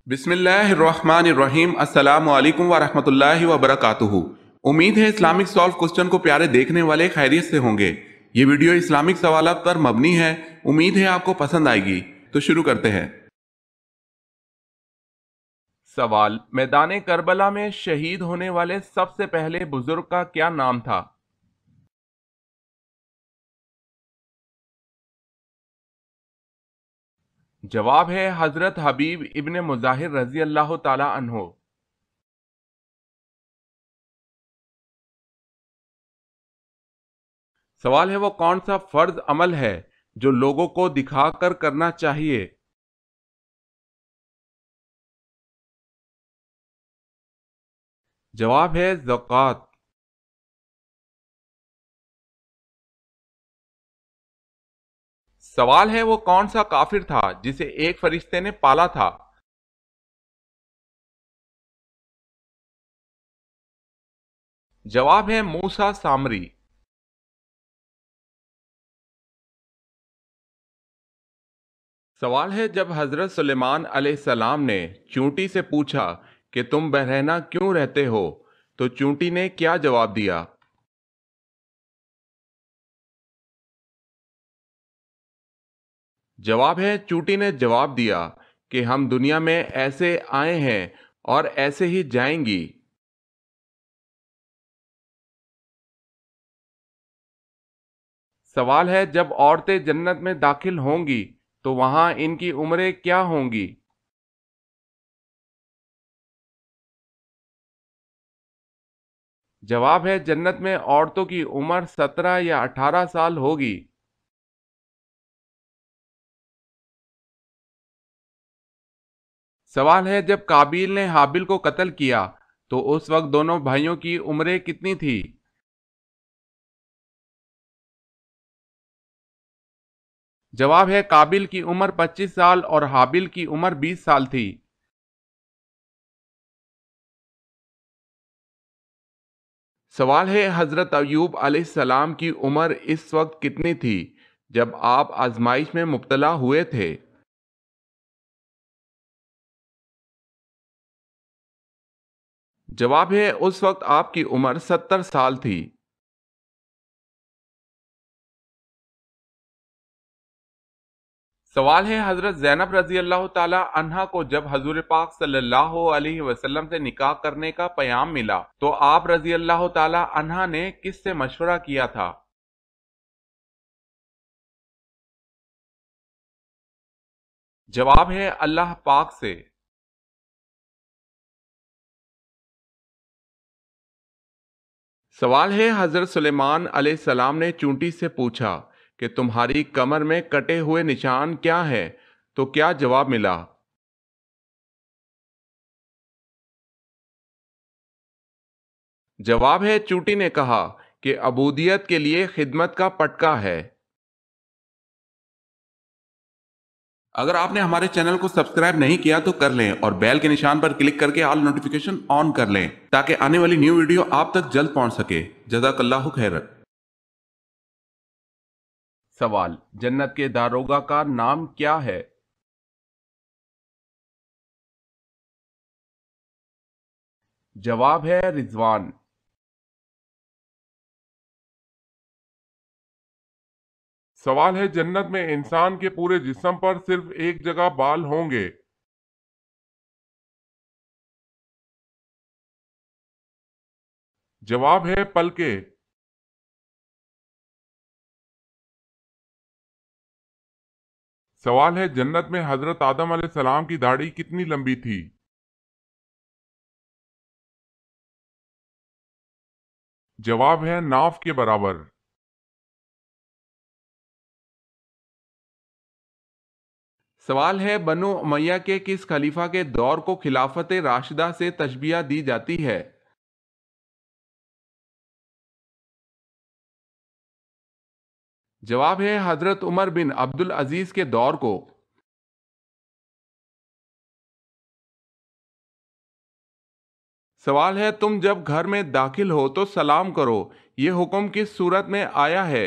بسم اللہ الرحمن الرحیم۔ السلام علیکم ورحمۃ اللہ وبرکاتہ۔ امید ہے اسلامک سالو کوسچن کو پیارے دیکھنے والے خیریت سے ہوں گے۔ یہ ویڈیو اسلامک سوالات پر مبنی ہے، امید ہے آپ کو پسند آئے گی۔ تو شروع کرتے ہیں۔ سوال: میدان کربلا میں شہید ہونے والے سب سے پہلے بزرگ کا کیا نام تھا؟ جواب ہے حضرت حبیب ابن مظاہر رضی اللہ تعالی عنہ۔ سوال ہے وہ کون سا فرض عمل ہے جو لوگوں کو دکھا کر کرنا چاہیے؟ جواب ہے زکوٰۃ۔ سوال ہے وہ کون سا کافر تھا جسے ایک فرشتے نے پالا تھا؟ جواب ہے موسیٰ سامری۔ سوال ہے جب حضرت سلیمان علیہ السلام نے چونٹی سے پوچھا کہ تم برہنہ کیوں رہتے ہو تو چونٹی نے کیا جواب دیا؟ جواب ہے چونٹی نے جواب دیا کہ ہم دنیا میں ایسے آئے ہیں اور ایسے ہی جائیں گی۔ سوال ہے جب عورتیں جنت میں داخل ہوں گی تو وہاں ان کی عمریں کیا ہوں گی؟ جواب ہے جنت میں عورتوں کی عمر 17 یا 18 سال ہوگی۔ سوال ہے جب قابیل نے حابیل کو قتل کیا تو اس وقت دونوں بھائیوں کی عمریں کتنی تھی؟ جواب ہے قابیل کی عمر 25 سال اور حابیل کی عمر 20 سال تھی۔ سوال ہے حضرت ایوب علیہ السلام کی عمر اس وقت کتنی تھی جب آپ آزمائش میں مبتلا ہوئے تھے؟ جواب ہے اس وقت آپ کی عمر 70 سال تھی۔ سوال ہے حضرت زینب رضی اللہ تعالی عنہا کو جب حضور پاک صلی اللہ علیہ وسلم سے نکاح کرنے کا پیام ملا تو آپ رضی اللہ تعالی عنہا نے کس سے مشورہ کیا تھا؟ جواب ہے اللہ پاک سے۔ سوال ہے حضرت سلیمان علیہ السلام نے چونٹی سے پوچھا کہ تمہاری کمر میں کٹے ہوئے نشان کیا ہے تو کیا جواب ملا؟ جواب ہے چونٹی نے کہا کہ عبودیت کے لیے خدمت کا پٹکا ہے۔ اگر آپ نے ہمارے چینل کو سبسکرائب نہیں کیا تو کر لیں اور بیل کے نشان پر کلک کر کے آل نوٹیفیکیشن آن کر لیں تاکہ آنے والی نیو ویڈیو آپ تک جلد پہنچ سکے۔ جزاک اللہ خیر۔ سوال: جنت کے داروغہ کا نام کیا ہے؟ جواب ہے رضوان۔ سوال ہے جنت میں انسان کے پورے جسم پر صرف ایک جگہ بال ہوں گے۔ جواب ہے پلکیں۔ سوال ہے جنت میں حضرت آدم علیہ السلام کی داڑھی کتنی لمبی تھی؟ جواب ہے ناف کے برابر۔ سوال ہے بنو امیہ کے کس خلیفہ کے دور کو خلافت راشدہ سے تشبیہ دی جاتی ہے؟ جواب ہے حضرت عمر بن عبد العزیز کے دور کو۔ سوال ہے تم جب گھر میں داخل ہو تو سلام کرو، یہ حکم کس صورت میں آیا ہے؟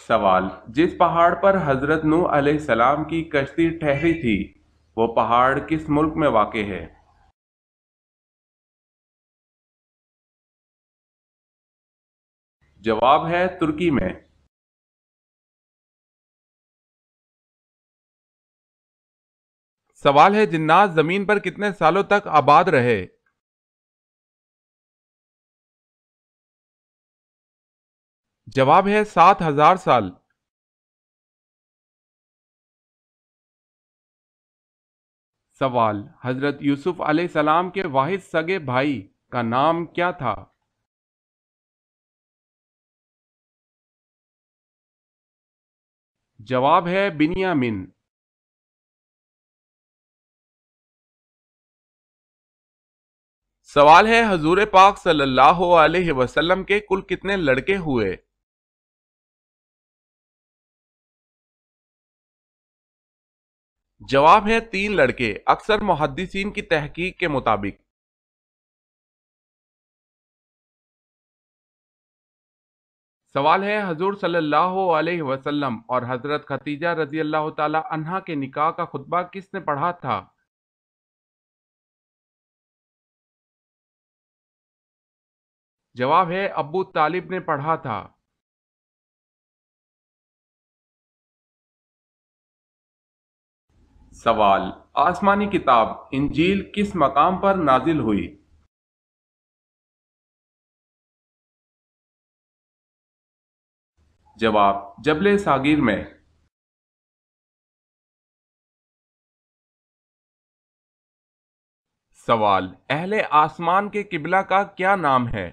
سوال: جس پہاڑ پر حضرت نوح علیہ السلام کی کشتی ٹھہری تھی وہ پہاڑ کس ملک میں واقع ہے؟ جواب ہے ترکی میں۔ سوال ہے: جنات زمین پر کتنے سالوں تک آباد رہے؟ جواب ہے 7000 سال۔ سوال: حضرت یوسف علیہ السلام کے واحد سگے بھائی کا نام کیا تھا؟ جواب ہے بنیامین۔ سوال ہے: حضور پاک صلی اللہ علیہ وسلم کے کل کتنے لڑکے ہوئے؟ جواب ہے 3 لڑکے، اکثر محدثین کی تحقیق کے مطابق۔ سوال ہے: حضور صلی اللہ علیہ وسلم اور حضرت خدیجہ رضی اللہ تعالی عنہا کے نکاح کا خطبہ کس نے پڑھا تھا؟ جواب ہے ابو طالب نے پڑھا تھا۔ سوال: آسمانی کتاب انجیل کس مقام پر نازل ہوئی؟ جواب: جبل ساغر میں۔ سوال: اہل آسمان کے قبلہ کا کیا نام ہے؟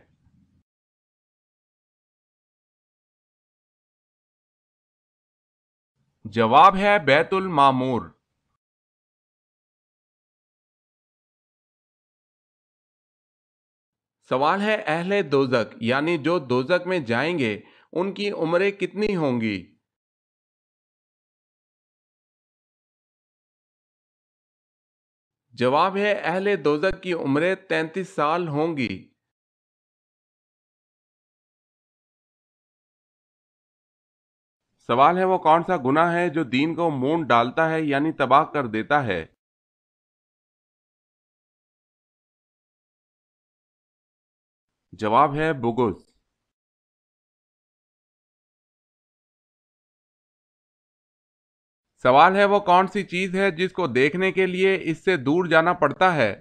جواب ہے بیت المعمور۔ سوال ہے: اہل دوزخ یعنی جو دوزخ میں جائیں گے ان کی عمریں کتنی ہوں گی؟ جواب ہے اہل دوزخ کی عمریں 33 سال ہوں گی۔ سوال ہے: وہ کون سا گناہ ہے جو دین کو مونڈ ڈالتا ہے یعنی تباہ کر دیتا ہے؟ جواب ہے بغض۔ سوال ہے: وہ کون سی چیز ہے جس کو دیکھنے کے لیے اس سے دور جانا پڑتا ہے؟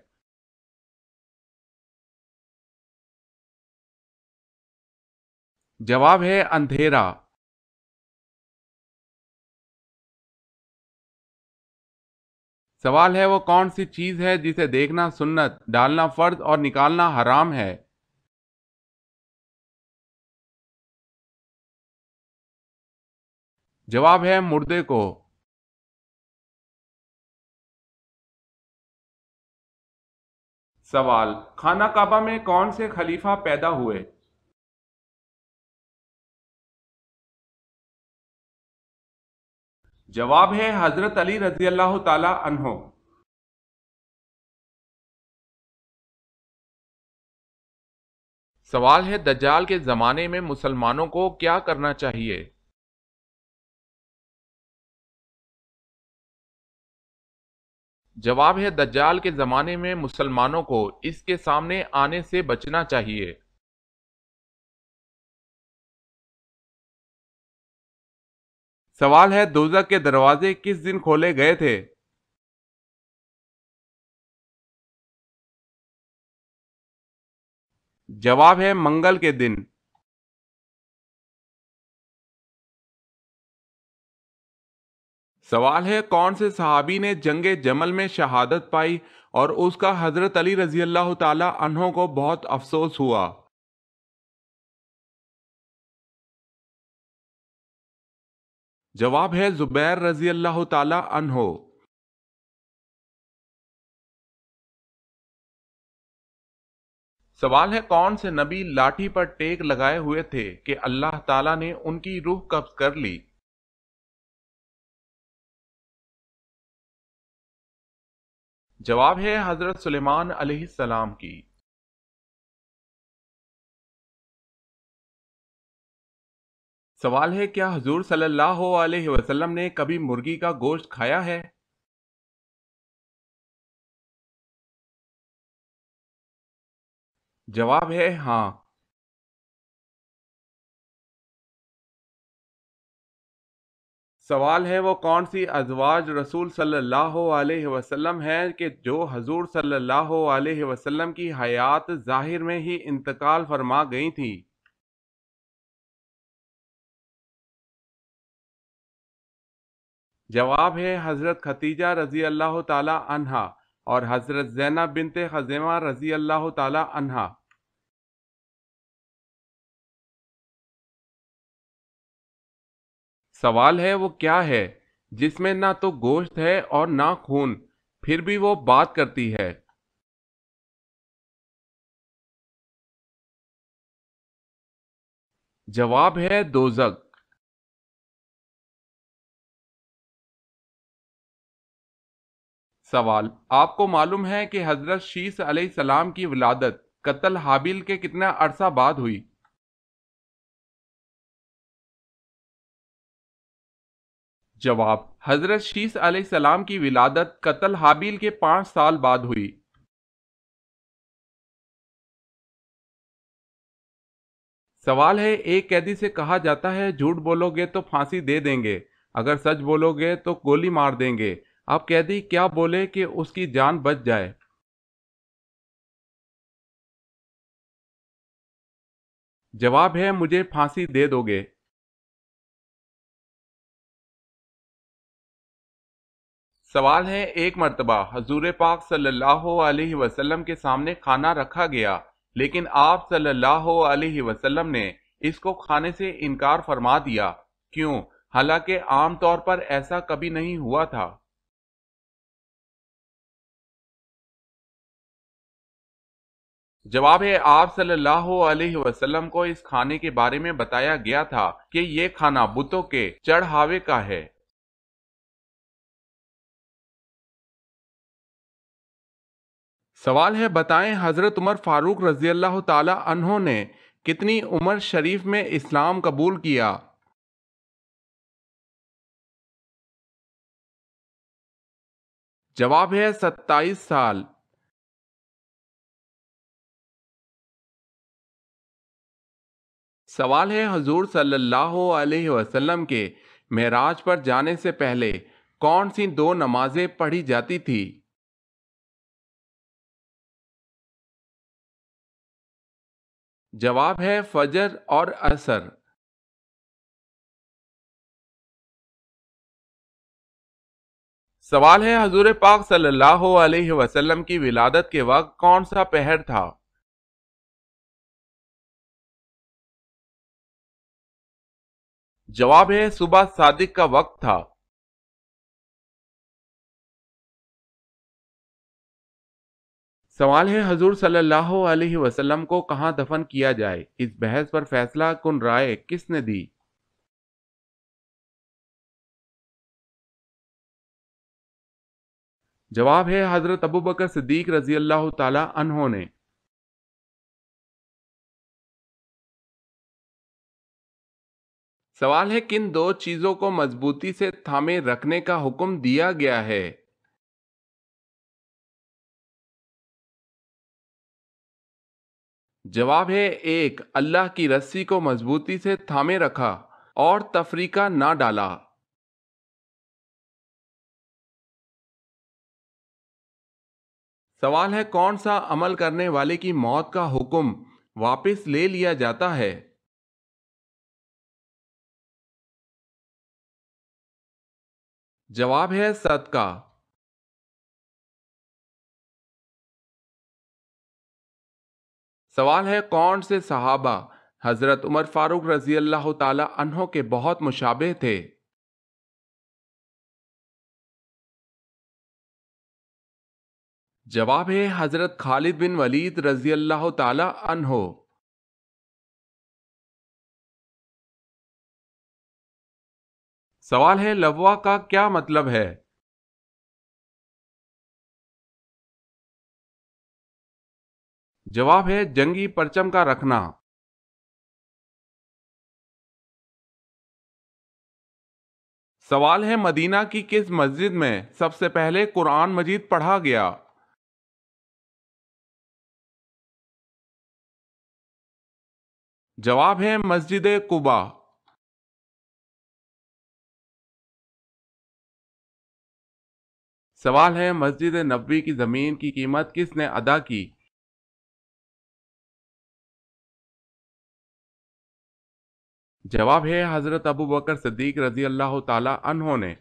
جواب ہے اندھیرا۔ سوال ہے: وہ کون سی چیز ہے جسے دیکھنا سنت، ڈالنا فرض اور نکالنا حرام ہے؟ جواب ہے مردے کو۔ سوال: خانہ کعبہ میں کون سے خلیفہ پیدا ہوئے؟ جواب ہے حضرت علی رضی اللہ تعالی عنہ۔ سوال ہے: دجال کے زمانے میں مسلمانوں کو کیا کرنا چاہیے؟ جواب ہے دجال کے زمانے میں مسلمانوں کو اس کے سامنے آنے سے بچنا چاہیے۔ سوال ہے: دوزخ کے دروازے کس دن کھولے گئے تھے؟ جواب ہے منگل کے دن۔ سوال ہے: کون سے صحابی نے جنگ جمل میں شہادت پائی اور اس کا حضرت علی رضی اللہ تعالی عنہ کو بہت افسوس ہوا؟ جواب ہے زبیر رضی اللہ تعالی عنہ۔ سوال ہے: کون سے نبی لاٹھی پر ٹیک لگائے ہوئے تھے کہ اللہ تعالیٰ نے ان کی روح قبض کر لی؟ جواب ہے حضرت سلیمان علیہ السلام کی۔ سوال ہے کیا حضور صلی اللہ علیہ وسلم نے کبھی مرغی کا گوشت کھایا ہے؟ جواب ہے ہاں۔ سوال ہے وہ کون سی ازواج رسول صلی اللہ علیہ وسلم ہے کہ جو حضور صلی اللہ علیہ وسلم کی حیات ظاہر میں ہی انتقال فرما گئی تھی؟ جواب ہے حضرت خدیجہ رضی اللہ تعالی عنہا اور حضرت زینب بنت خزیمہ رضی اللہ تعالی عنہا۔ سوال ہے وہ کیا ہے جس میں نہ تو گوشت ہے اور نہ خون، پھر بھی وہ بات کرتی ہے؟ جواب ہے دوزخ۔ سوال آپ کو معلوم ہے کہ حضرت شیس علیہ السلام کی ولادت قتل حابیل کے کتنا عرصہ بعد ہوئی؟ جواب حضرت شیس علیہ السلام کی ولادت قتل حابیل کے 5 سال بعد ہوئی۔ سوال ہے ایک قیدی سے کہا جاتا ہے جھوٹ بولو گے تو پھانسی دے دیں گے، اگر سچ بولو گے تو گولی مار دیں گے، اب قیدی کیا بولے کہ اس کی جان بچ جائے؟ جواب ہے مجھے پھانسی دے دو گے۔ سوال ہے ایک مرتبہ حضور پاک صلی اللہ علیہ وسلم کے سامنے کھانا رکھا گیا لیکن آپ صلی اللہ علیہ وسلم نے اس کو کھانے سے انکار فرما دیا، کیوں؟ حالانکہ عام طور پر ایسا کبھی نہیں ہوا تھا۔ جواب ہے آپ صلی اللہ علیہ وسلم کو اس کھانے کے بارے میں بتایا گیا تھا کہ یہ کھانا بتوں کے چڑھاوے کا ہے۔ سوال ہے بتائیں حضرت عمر فاروق رضی اللہ تعالی عنہ نے کتنی عمر شریف میں اسلام قبول کیا؟ جواب ہے 27 سال۔ سوال ہے حضور صلی اللہ علیہ وسلم کے معراج پر جانے سے پہلے کون سی 2 نمازیں پڑھی جاتی تھی؟ جواب ہے فجر اور عصر۔ سوال ہے حضور پاک صلی اللہ علیہ وسلم کی ولادت کے وقت کون سا پہر تھا؟ جواب ہے صبح صادق کا وقت تھا۔ سوال ہے حضور صلی اللہ علیہ وسلم کو کہاں دفن کیا جائے، اس بحث پر فیصلہ کن رائے کس نے دی؟ جواب ہے حضرت ابوبکر صدیق رضی اللہ تعالی عنہ نے۔ سوال ہے کن 2 چیزوں کو مضبوطی سے تھامے رکھنے کا حکم دیا گیا ہے؟ جواب ہے 1 اللہ کی رسی کو مضبوطی سے تھامے رکھا اور تفریقہ نہ ڈالا۔ سوال ہے کون سا عمل کرنے والے کی موت کا حکم واپس لے لیا جاتا ہے؟ جواب ہے صدقہ۔ سوال ہے کون سے صحابہ حضرت عمر فاروق رضی اللہ تعالی عنہ کے بہت مشابہ تھے؟ جواب ہے حضرت خالد بن ولید رضی اللہ تعالی عنہ۔ سوال ہے لوا کا کیا مطلب ہے؟ جواب ہے جنگی پرچم کا رکھنا۔ سوال ہے مدینہ کی کس مسجد میں سب سے پہلے قرآن مجید پڑھا گیا؟ جواب ہے مسجد قباء۔ سوال ہے مسجد نبوی کی زمین کی قیمت کس نے ادا کی؟ جواب ہے حضرت ابو بکر صدیق رضی اللہ تعالی عنہ نے۔